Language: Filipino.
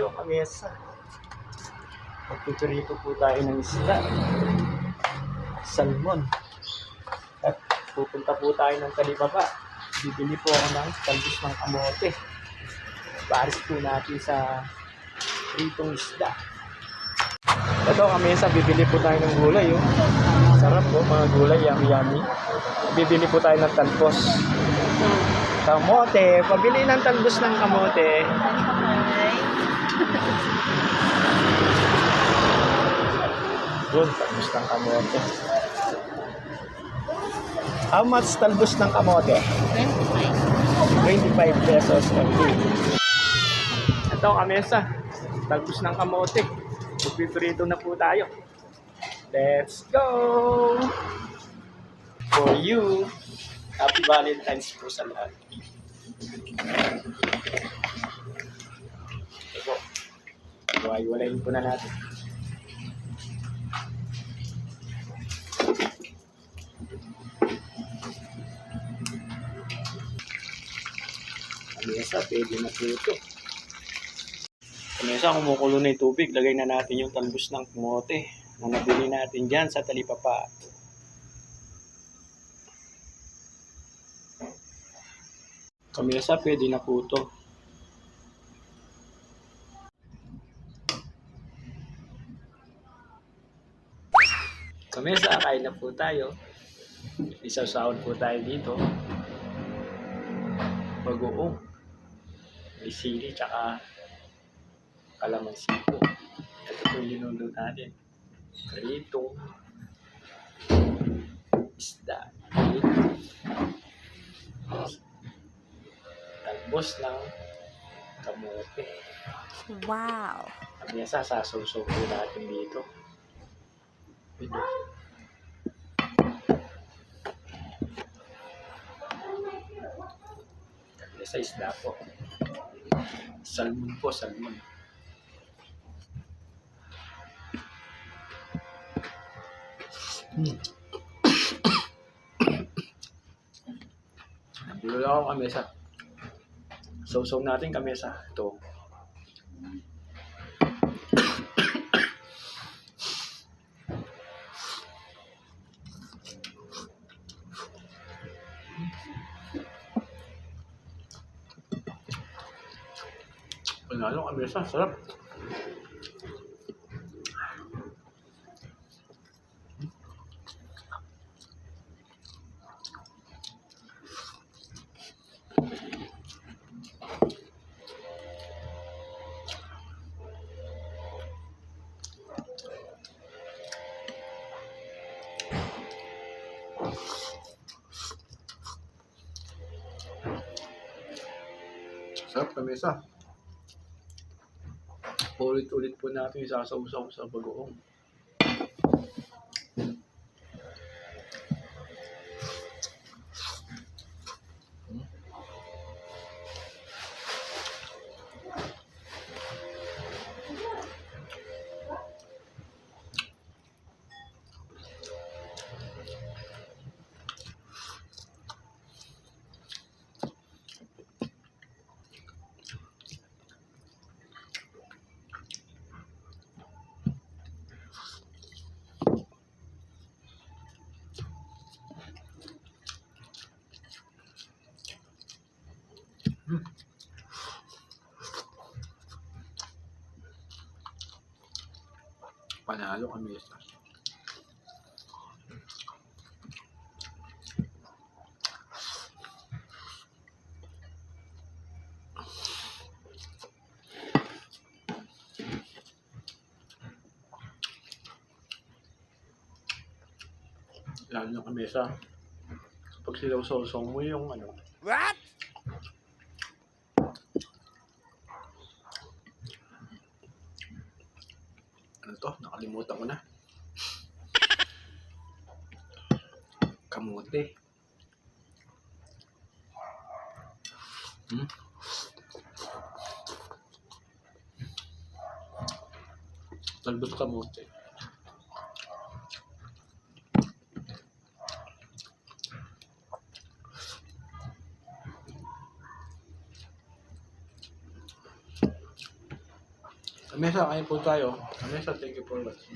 tayo, kamesa. Magpiprito po tayo ng isda. Salmon. At pupunta po tayo ng Talipapa. Bibili po ako ng talbos ng kamote. Paris po natin sa pritong isda. Ito kamesa, bibili po tayo ng gulay. Oh. Sarap po, mga gulay, yummy. Bibili po tayo ng talbos. Kamote, pabili ng talbos ng kamote. Yun, talbos ng kamote. How much talbos ng kamote? 25 pesos only. Ito kamesa, talbos ng kamote. Magpiprito na po tayo. Let's go! For you, happy Valentine's po sa lahat. Ito, iwalayin po na natin. Kamesa, pwede na po ito. Kamesa, kumukulo na yung tubig. Lagay na natin yung talbos ng kamote na nabili natin dyan sa Talipapa. Kamesa, pwede na po ito. Kamesa, kain na po tayo. Isasahod po tayo dito. Bagoong. May sili tsaka kalamansi po. Ito po yung linundo natin. Pritong isda. Talbos ng kamote. Wow! Kamesa, sasaw-saw po natin dito. Sa isda po. Salmon po, salmon. Nabulol ako kamesa. Sausaw natin kamesa. Ito. Panalo kamesa, sarap. Sarap kamesa. Ulit-ulit po natin isasaw-saw sa bagoong. Panalo kamesa. Lalo na kamesa. Pag silaw-saw mo yung ano. What? Ano to? Nakalimutan ko na. Kamote. Talbos kamote. Mesa, kain po tayo. Mesa, thank you for watching.